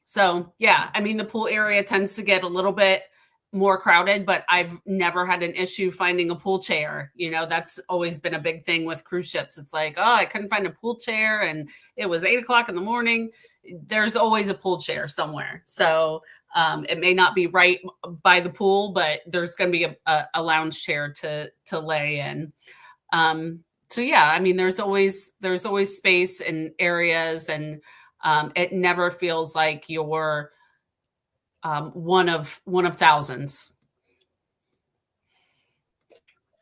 S2: So yeah, I mean, the pool area tends to get a little bit more crowded, but I've never had an issue finding a pool chair. That's always been a big thing with cruise ships. It's like, oh, I couldn't find a pool chair and it was 8:00 in the morning. There's always a pool chair somewhere. So it may not be right by the pool, but there's going to be a lounge chair to lay in. So yeah, I mean, there's always space and areas, and it never feels like you're one of thousands.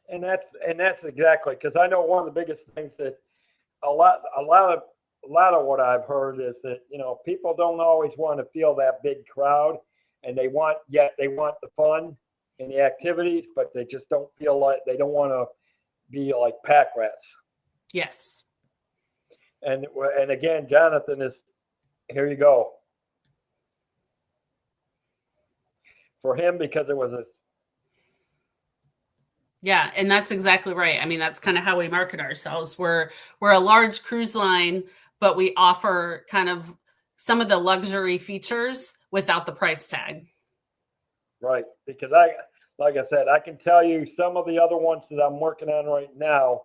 S1: And that's exactly, because I know one of the biggest things that a lot of what I've heard is that, you know, people don't always want to feel that big crowd, and they want the fun and the activities, but they just don't feel like, they don't want to be like pack rats.
S2: Yes.
S1: And again, Jonathan is, here you go. For him, because it was a,
S2: yeah, and that's exactly right. I mean, that's kind of how we market ourselves. We're a large cruise line, but we offer kind of some of the luxury features without the price tag.
S1: right, because like I said, I can tell you some of the other ones that I'm working on right now.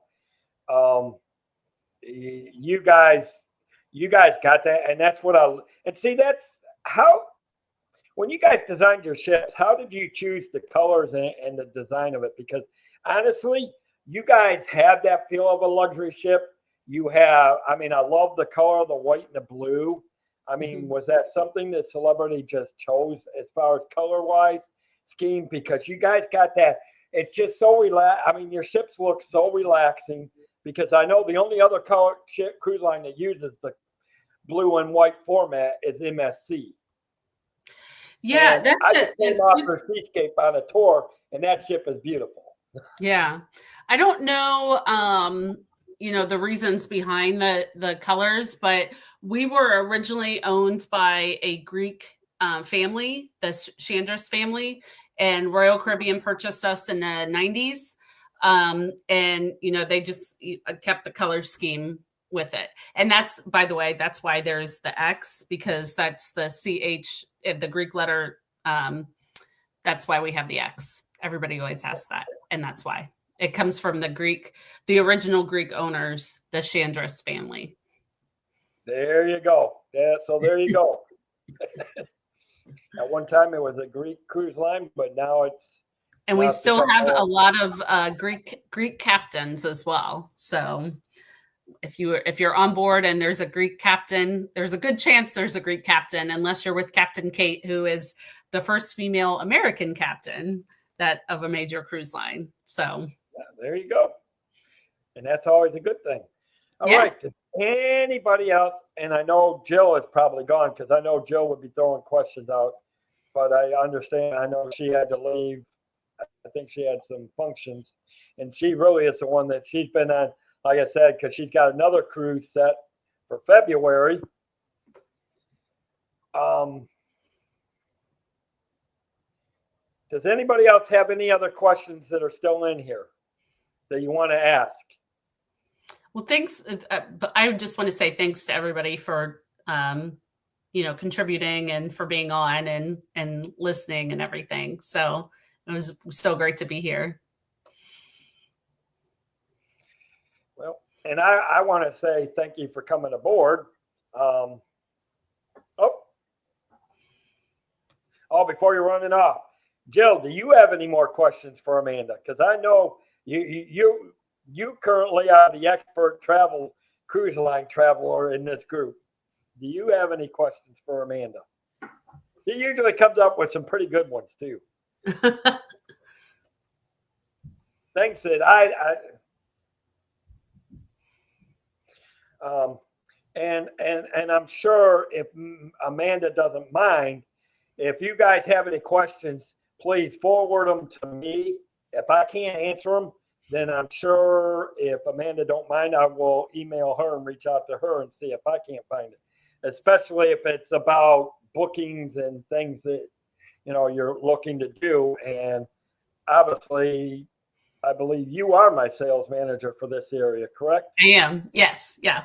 S1: You guys got that, and that's what and see, that's how, when you guys designed your ships, how did you choose the colors and the design of it? Because honestly, you guys have that feel of a luxury ship. You have, I mean, I love the color, the white and the blue. I mean, was that something that Celebrity just chose as far as color wise scheme? Because you guys got that. It's just so relaxed. I mean, your ships look so relaxing, because I know the only other color ship cruise line that uses the blue and white format is MSC.
S2: Yeah,
S1: and
S2: that's
S1: I came off her Seascape on a tour, and that ship is beautiful.
S2: Yeah, I don't know, you know, the reasons behind the colors, but we were originally owned by a Greek family, the Chandris family, and Royal Caribbean purchased us in the 90s. And, you know, they just kept the color scheme with it. And that's, by the way, that's why there's the X, because that's the CH, the Greek letter. That's why we have the X. Everybody always has that. And that's why it comes from the original Greek owners, the Chandris family.
S1: There you go. Yeah, so there you go. At one time it was a Greek cruise line, but now it's,
S2: and we still have a lot of Greek captains as well. So if you're on board and there's a Greek captain, there's a good chance there's a Greek captain, unless you're with Captain Kate, who is the first female American captain of a major cruise line. So
S1: yeah, there you go. And that's always a good thing. All right. Does anybody else? And I know Jill is probably gone, because I know Jill would be throwing questions out, but I understand. I know she had to leave. I think she had some functions, and she really is the one that she's been on, like I said, because she's got another cruise set for February. Does anybody else have any other questions that are still in here that you want to ask?
S2: Well, thanks. But I just want to say thanks to everybody for, you know, contributing and for being on and listening and everything. So it was so great to be here.
S1: Well, and I want to say thank you for coming aboard. Before you're running off, Jill, do you have any more questions for Amanda? Because I know you currently are the expert cruise line traveler in this group. Do you have any questions for Amanda? She usually comes up with some pretty good ones too. Things that and I'm sure if Amanda doesn't mind, if you guys have any questions, please forward them to me. If I can't answer them, then I'm sure if Amanda don't mind, I will email her and reach out to her and see if I can't find it. Especially if it's about bookings and things that, you know, you're looking to do. And obviously, I believe you are my sales manager for this area, correct?
S2: I am. Yes. Yeah.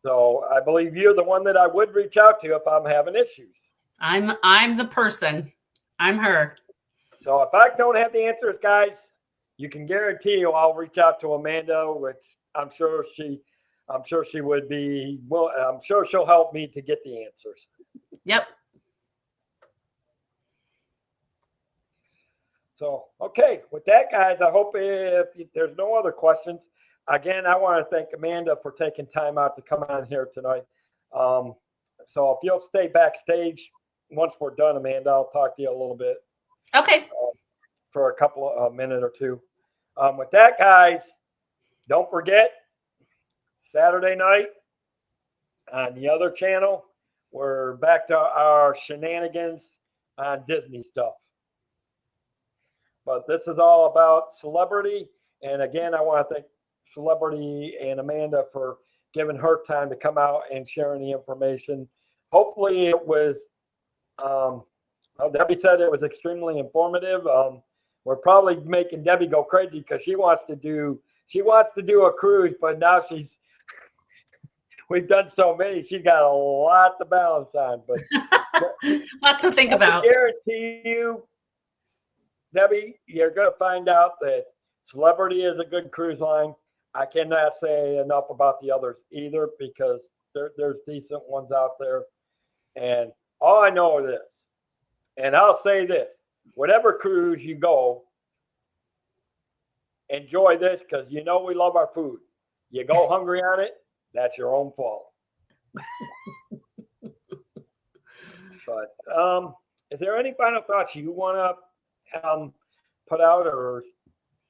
S1: So I believe you're the one that I would reach out to if I'm having issues.
S2: I'm the person. I'm her.
S1: So if I don't have the answers, guys, you can guarantee you I'll reach out to Amanda, which I'm sure she would be. Well, I'm sure she'll help me to get the answers.
S2: Yep.
S1: So, okay, with that, guys, I hope if there's no other questions, again, I want to thank Amanda for taking time out to come on here tonight. So if you'll stay backstage once we're done, Amanda, I'll talk to you a little bit.
S2: Okay.
S1: For a couple of minute or two. With that, guys, don't forget Saturday night on the other channel, we're back to our shenanigans on Disney stuff. But this is all about celebrity. And again, I want to thank Celebrity and Amanda for giving her time to come out and sharing the information. Hopefully it was, Debbie said it was extremely informative. We're probably making Debbie go crazy because she wants to do a cruise, but now we've done so many, she's got a lot to balance on. But
S2: lots to think about.
S1: I guarantee you, Debbie, you're going to find out that Celebrity is a good cruise line. I cannot say enough about the others either because there's decent ones out there. And all I know is this, and I'll say this, whatever cruise you go, enjoy this because you know we love our food. You go hungry on it, that's your own fault. But is there any final thoughts you want to put out or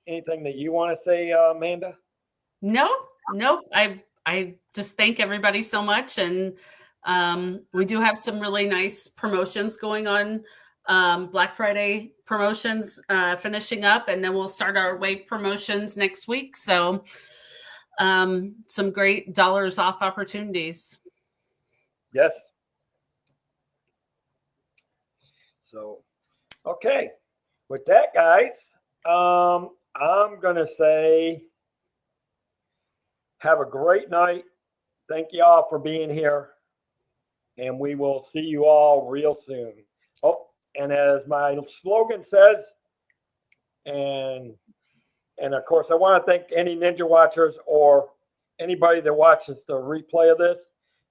S1: anything that you want to say, Amanda?
S2: No. I just thank everybody so much. And we do have some really nice promotions going on. Black Friday promotions finishing up, and then we'll start our wave promotions next week. So some great dollars off opportunities.
S1: Yes. So, okay. With that, guys, I'm going to say have a great night. Thank you all for being here. And we will see you all real soon. Oh, and as my slogan says, and of course, I want to thank any Ninja Watchers or anybody that watches the replay of this,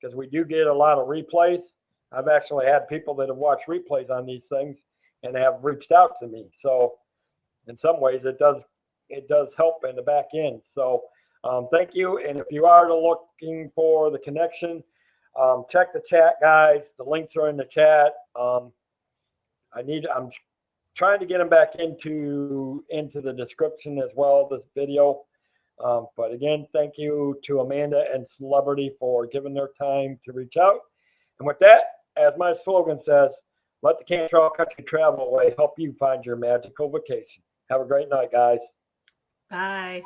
S1: because we do get a lot of replays. I've actually had people that have watched replays on these things and have reached out to me. So in some ways, it does help in the back end. So thank you. And if you are looking for the connection, check the chat, guys. The links are in the chat. I'm trying to get them back into the description as well, this video. But again, thank you to Amanda and Celebrity for giving their time to reach out. And with that, as my slogan says, let the Cantrell Country Travel Away help you find your magical vacation. Have a great night, guys.
S2: Bye.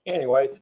S1: Anyways.